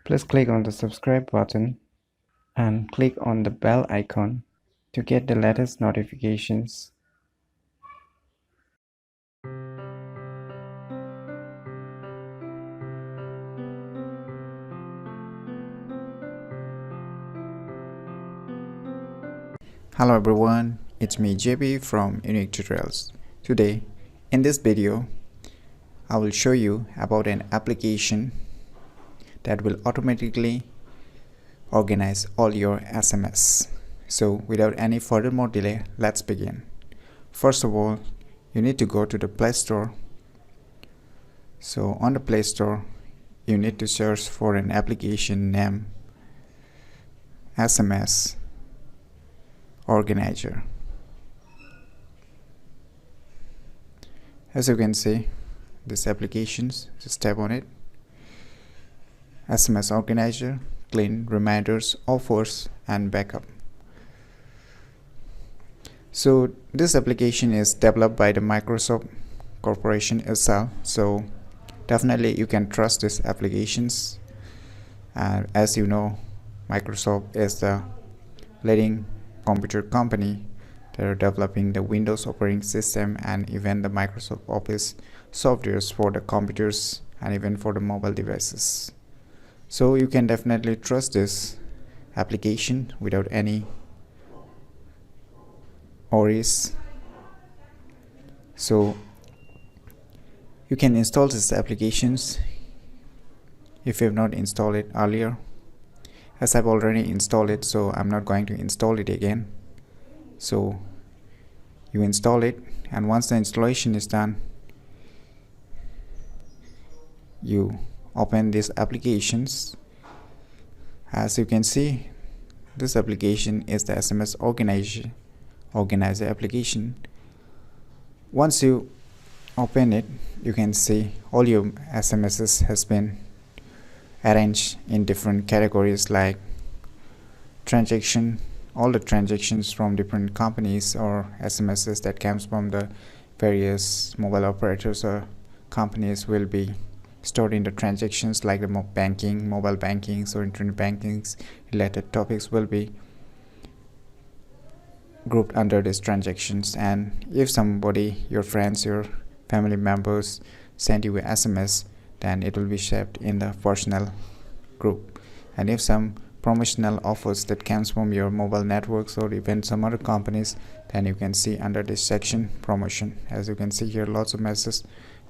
Please click on the subscribe button and click on the bell icon to get the latest notifications. Hello everyone, it's me JB from Unique Tutorials. Today, in this video, I will show you about an application that will automatically organize all your SMS. So without any further more delay, let's begin. First of all, you need to go to the Play Store. So on the Play Store, you need to search for an application named SMS Organizer. As you can see, this applications, just tap on it. SMS Organizer, clean reminders, offers and backup. So this application is developed by the Microsoft Corporation itself, so definitely you can trust these applications. As you know, Microsoft is the leading computer company that are developing the Windows operating system and even the Microsoft Office softwares for the computers and even for the mobile devices. So you can definitely trust this application without any worries. So you can install these applications if you have not installed it earlier. As I've already installed it, so I'm not going to install it again. So you install it, and once the installation is done, you open these applications. As you can see, this application is the SMS Organizer application. Once you open it, you can see all your SMSs has been arranged in different categories like transaction, all the transactions from different companies or SMSs that comes from the various mobile operators or companies will be stored in the transactions, like the banking, mobile bankings or internet bankings related topics will be grouped under these transactions. And if somebody, your friends, your family members send you an SMS, then it will be saved in the personal group. And if some promotional offers that comes from your mobile networks or even some other companies, then you can see under this section promotion. As you can see here, lots of messages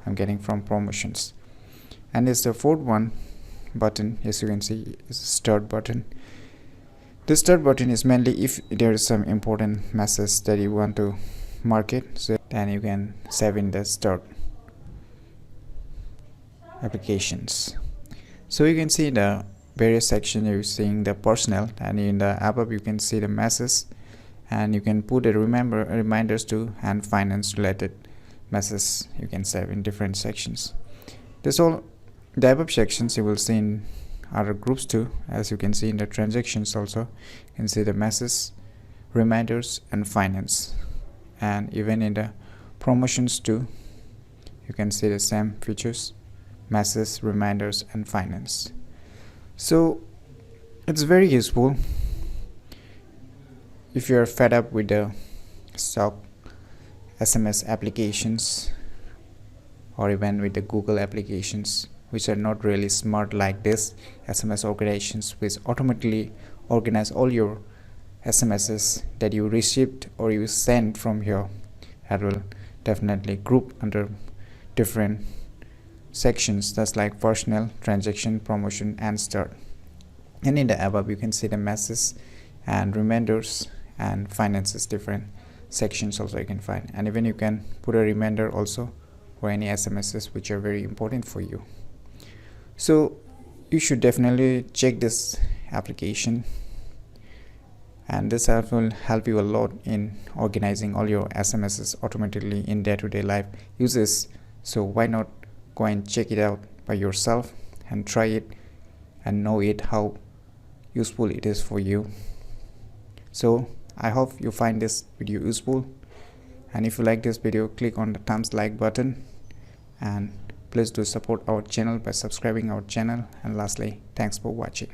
I'm getting from promotions. And it's the fourth one button, as you can see, is the start button. This start button is mainly if there is some important message that you want to mark it, so then you can save in the start applications. So you can see the various sections. You're seeing the personal, and in the above you can see the messages, and you can put a reminders to and finance related messages you can save in different sections. This all the above sections you will see in other groups too. As you can see in the transactions also, you can see the messages, reminders and finance, and even in the promotions too you can see the same features, messages, reminders and finance. So it's very useful if you're fed up with the stock SMS applications or even with the Google applications, which are not really smart like this SMS organizations, which automatically organize all your SMSs that you received or you sent from here. That will definitely group under different sections, that's like personal, transaction, promotion and start. And in the above you can see the messages and reminders and finances, different sections also you can find. And even you can put a reminder also for any SMSs which are very important for you. So you should definitely check this application, and this app will help you a lot in organizing all your SMSs automatically in day-to-day life uses. So why not go and check it out by yourself and try it and know it how useful it is for you. So I hope you find this video useful, and if you like this video, click on the thumbs like button and Please do support our channel by subscribing our channel, and lastly, thanks for watching.